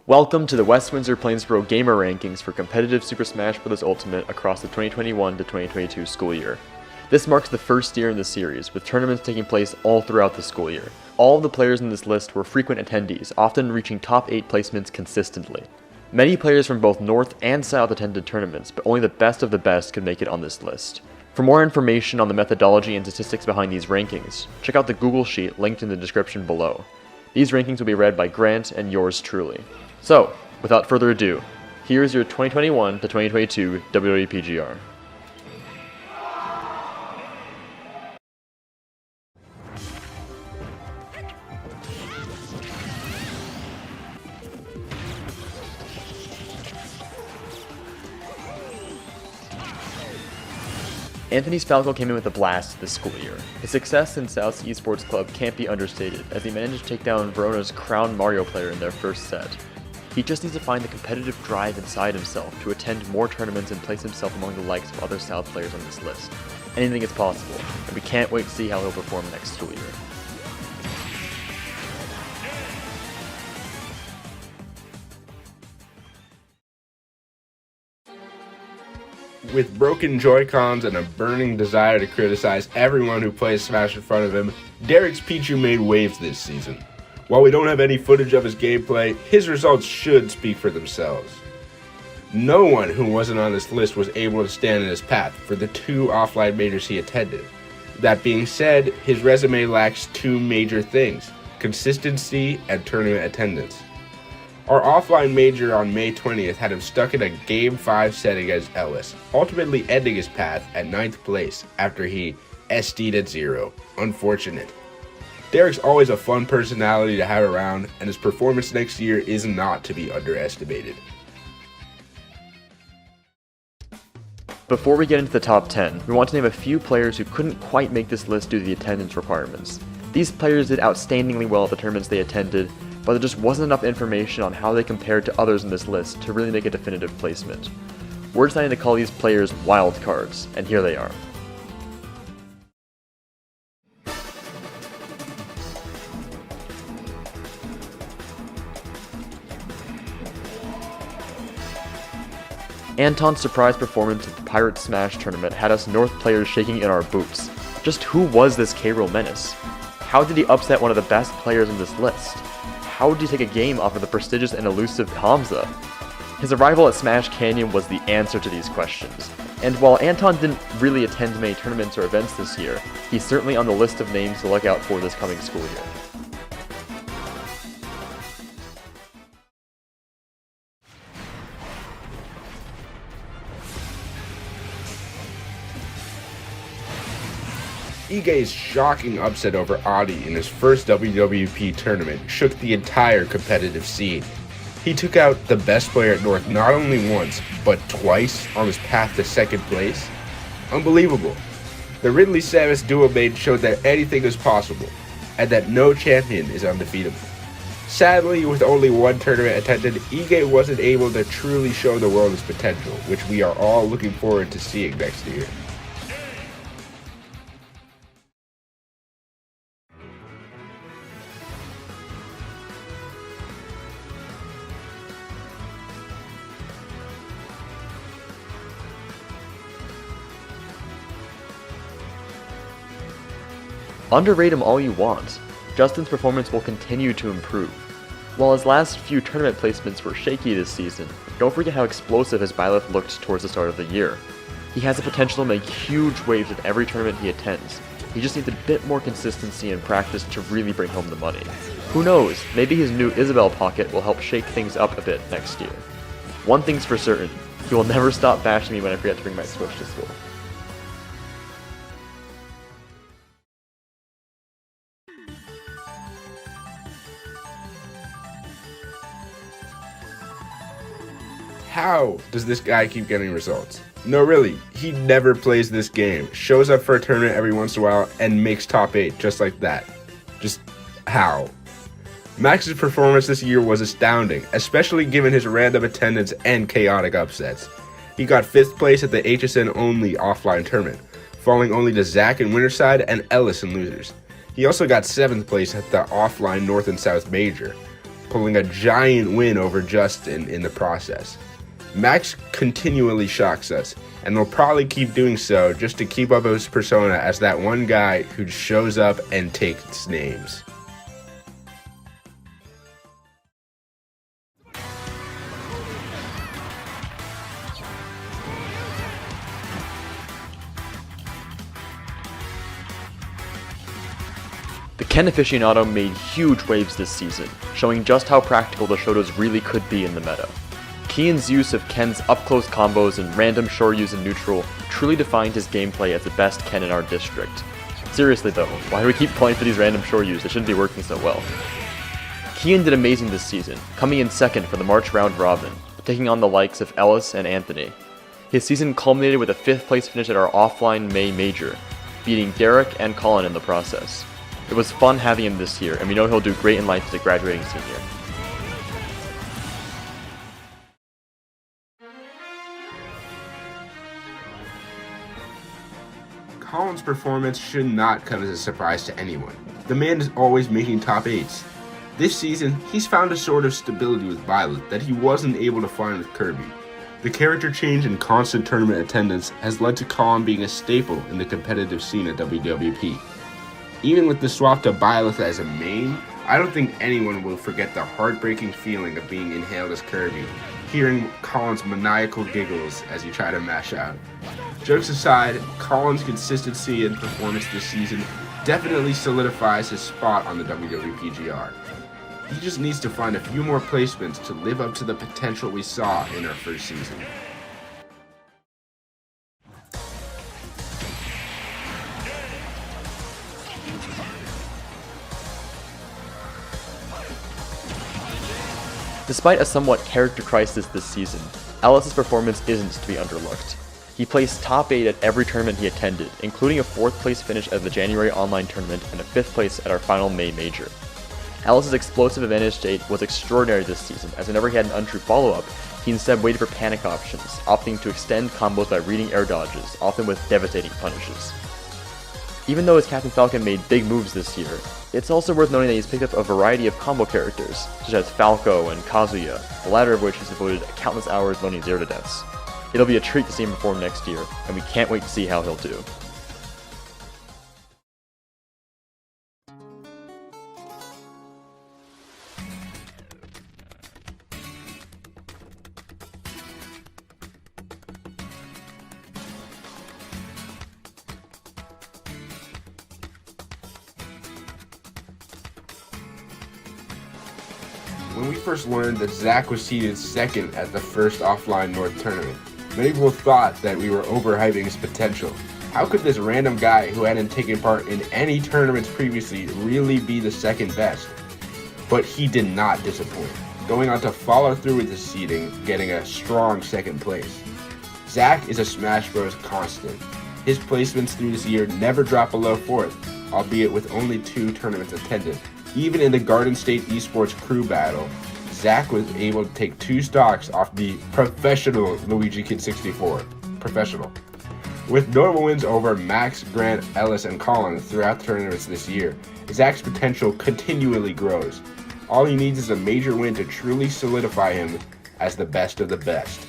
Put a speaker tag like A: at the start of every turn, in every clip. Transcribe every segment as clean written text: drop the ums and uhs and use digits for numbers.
A: Welcome to the West Windsor Plainsboro Gamer Rankings for competitive Super Smash Bros. Ultimate across the 2021 to 2022 school year. This marks the first year in the series, with tournaments taking place all throughout the school year. All of the players in this list were frequent attendees, often reaching top 8 placements consistently. Many players from both North and South attended tournaments, but only the best of the best could make it on this list. For more information on the methodology and statistics behind these rankings, check out the Google Sheet linked in the description below. These rankings will be read by Grant and yours truly. So, without further ado, here's your 2021 to 2022 Wwpgr. Anthony's Falco came in with a blast this school year. His success in South's esports club can't be understated, as he managed to take down Verona's crown Mario player in their first set. He just needs to find the competitive drive inside himself to attend more tournaments and place himself among the likes of other South players on this list. Anything is possible, and we can't wait to see how he'll perform next school year.
B: With broken Joy-Cons and a burning desire to criticize everyone who plays Smash in front of him, Derek's Pichu made waves this season. While we don't have any footage of his gameplay, his results should speak for themselves. No one who wasn't on this list was able to stand in his path for the 2 offline majors he attended. That being said, his resume lacks 2 major things: consistency and tournament attendance. Our offline major on May 20th had him stuck in a Game 5 set against Ellis, ultimately ending his path at 9th place after he SD'd at 0. Unfortunate. Derek's always a fun personality to have around, and his performance next year is not to be underestimated.
A: Before we get into the top 10, we want to name a few players who couldn't quite make this list due to the attendance requirements. These players did outstandingly well at the tournaments they attended, but there just wasn't enough information on how they compared to others in this list to really make a definitive placement. We're deciding to call these players wildcards, and here they are. Anton's surprise performance at the Pirate Smash tournament had us North players shaking in our boots. Just who was this K-Roll menace? How did he upset one of the best players in this list? How did he take a game off of the prestigious and elusive Hamza? His arrival at Smash Canyon was the answer to these questions. And while Anton didn't really attend many tournaments or events this year, he's certainly on the list of names to look out for this coming school year.
B: Ige's shocking upset over Adi in his first WWP tournament shook the entire competitive scene. He took out the best player at North not only once, but twice on his path to 2nd place. Unbelievable. The Ridley Samus duo main showed that anything is possible, and that no champion is undefeatable. Sadly, with only 1 tournament attended, Ige wasn't able to truly show the world his potential, which we are all looking forward to seeing next year.
A: Underrate him all you want. Justin's performance will continue to improve. While his last few tournament placements were shaky this season, don't forget how explosive his Byleth looked towards the start of the year. He has the potential to make huge waves at every tournament he attends. He just needs a bit more consistency and practice to really bring home the money. Who knows, maybe his new Isabelle pocket will help shake things up a bit next year. One thing's for certain, he will never stop bashing me when I forget to bring my Switch to school.
B: How does this guy keep getting results? No, really, he never plays this game, shows up for a tournament every once in a while, and makes top 8 just like that. Just how? Max's performance this year was astounding, especially given his random attendance and chaotic upsets. He got 5th place at the HSN only offline tournament, falling only to Zach in Winterside and Ellis in Losers. He also got 7th place at the offline North and South Major. pulling a giant win over Justin in the process. Max continually shocks us, and will probably keep doing so just to keep up his persona as that one guy who shows up and takes names.
A: The Ken aficionado made huge waves this season, showing just how practical the Shotos really could be in the meta. Kian's use of Ken's up-close combos and random Shoryus in neutral truly defined his gameplay as the best Ken in our district. Seriously though, why do we keep playing for these random Shoryus? They shouldn't be working so well. Kian did amazing this season, coming in second for the March round robin, taking on the likes of Ellis and Anthony. His season culminated with a 5th place finish at our offline May Major, beating Derek and Colin in the process. It was fun having him this year, and we know he'll do great in life as a graduating senior.
B: Colin's performance should not come as a surprise to anyone. The man is always making top 8s. This season, he's found a sort of stability with Violet that he wasn't able to find with Kirby. The character change and constant tournament attendance has led to Colin being a staple in the competitive scene at WWP. Even with the swap to Byleth as a main, I don't think anyone will forget the heartbreaking feeling of being inhaled as Kirby, hearing Colin's maniacal giggles as he tried to mash out. Jokes aside, Colin's consistency and performance this season definitely solidifies his spot on the Wwpgr. He just needs to find a few more placements to live up to the potential we saw in our first season.
A: Despite a somewhat character crisis this season, Ellis' performance isn't to be underlooked. He placed top 8 at every tournament he attended, including a 4th place finish at the January online tournament and a 5th place at our final May major. Ellis' explosive advantage state was extraordinary this season, as whenever he had an untrue follow-up, he instead waited for panic options, opting to extend combos by reading air dodges, often with devastating punishes. Even though his Captain Falcon made big moves this year, it's also worth noting that he's picked up a variety of combo characters, such as Falco and Kazuya, the latter of which has devoted countless hours learning 0 to deaths. It'll be a treat to see him perform next year, and we can't wait to see how he'll do.
B: When we first learned that Zach was seeded second at the first offline North tournament, many people thought that we were overhyping his potential. How could this random guy who hadn't taken part in any tournaments previously really be the second best? But he did not disappoint, going on to follow through with the seeding, getting a strong second place. Zach is a Smash Bros. Constant. His placements through this year never drop below 4th, albeit with only 2 tournaments attended. Even in the Garden State Esports crew battle, Zach was able to take 2 stocks off the professional Luigi Kid 64. Professional. With notable wins over Max, Grant, Ellis, and Colin throughout the tournaments this year, Zach's potential continually grows. All he needs is a major win to truly solidify him as the best of the best.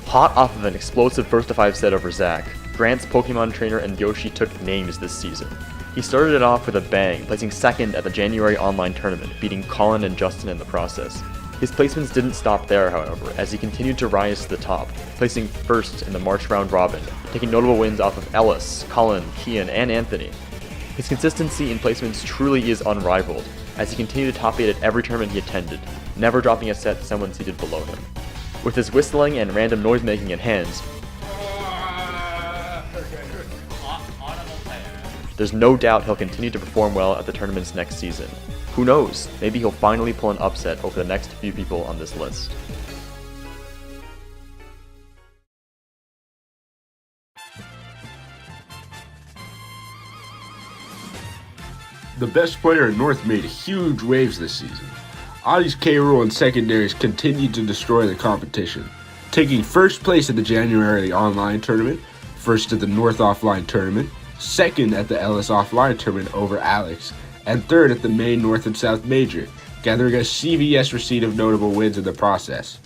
A: Hot off of an explosive first to 5 set over Zach, Grant's Pokemon trainer and Yoshi took names this season. He started it off with a bang, placing second at the January online tournament, beating Colin and Justin in the process. His placements didn't stop there, however, as he continued to rise to the top, placing first in the March round robin, taking notable wins off of Ellis, Colin, Kian, and Anthony. His consistency in placements truly is unrivaled, as he continued to top 8 at every tournament he attended, never dropping a set to someone seated below him. With his whistling and random noise making in hands, there's no doubt he'll continue to perform well at the tournaments next season. Who knows, maybe he'll finally pull an upset over the next few people on this list.
B: the best player in North made huge waves this season. Adi's K-Rool and secondaries continued to destroy the competition, taking first place at the January online tournament, first at the North offline tournament, second at the Ellis offline tournament over Alex, and third at the May North and South Major, gathering a CVS receipt of notable wins in the process.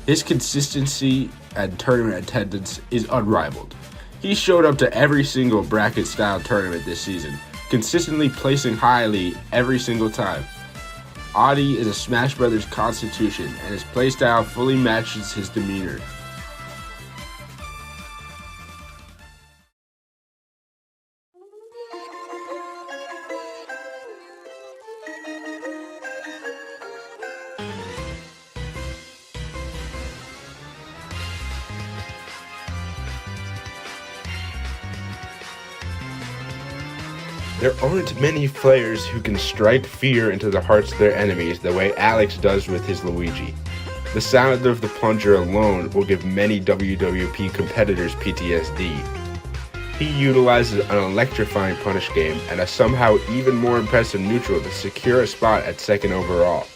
B: His consistency and tournament attendance is unrivaled. He showed up to every single bracket-style tournament this season, consistently placing highly every single time. Adi is a Smash Brothers constitution, and his playstyle fully matches his demeanor. There aren't many players who can strike fear into the hearts of their enemies the way Alex does with his Luigi. The sound of the plunger alone will give many WWP competitors PTSD. He utilizes an electrifying punish game and a somehow even more impressive neutral to secure a spot at second overall.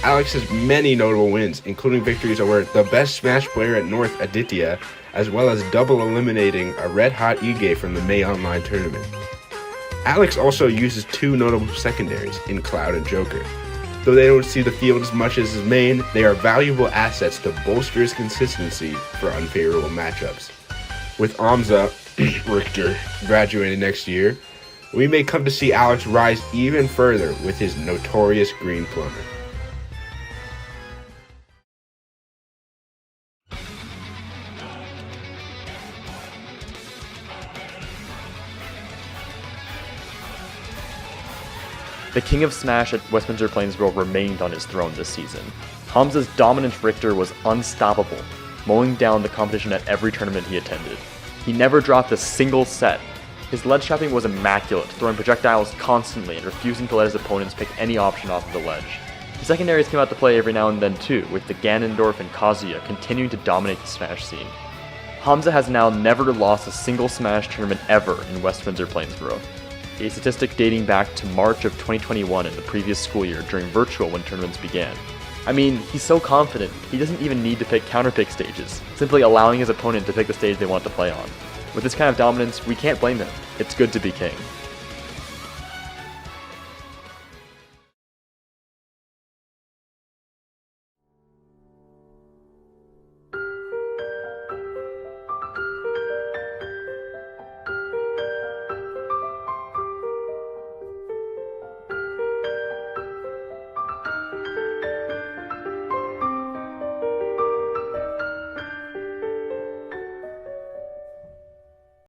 B: Alex has many notable wins, including victories over the best Smash player at North, Aditya, as well as double eliminating a red-hot Ige from the May Online tournament. Alex also uses two notable secondaries in Cloud and Joker. Though they don't see the field as much as his main, they are valuable assets to bolster his consistency for unfavorable matchups. With Amza Richter graduating next year, we may come to see Alex rise even further with his notorious green plumber.
A: The king of Smash at Westminster Plainsboro remained on his throne this season. Hamza's dominant Richter was unstoppable, mowing down the competition at every tournament he attended. He never dropped a single set. His ledge trapping was immaculate, throwing projectiles constantly and refusing to let his opponents pick any option off of the ledge. His secondaries came out to play every now and then too, with the Ganondorf and Kazuya continuing to dominate the Smash scene. Hamza has now never lost a single Smash tournament ever in Westminster Plainsboro, a statistic dating back to March of 2021 in the previous school year during virtual when tournaments began. I mean, he's so confident, he doesn't even need to pick counterpick stages, simply allowing his opponent to pick the stage they want to play on. With this kind of dominance, we can't blame him. It's good to be king.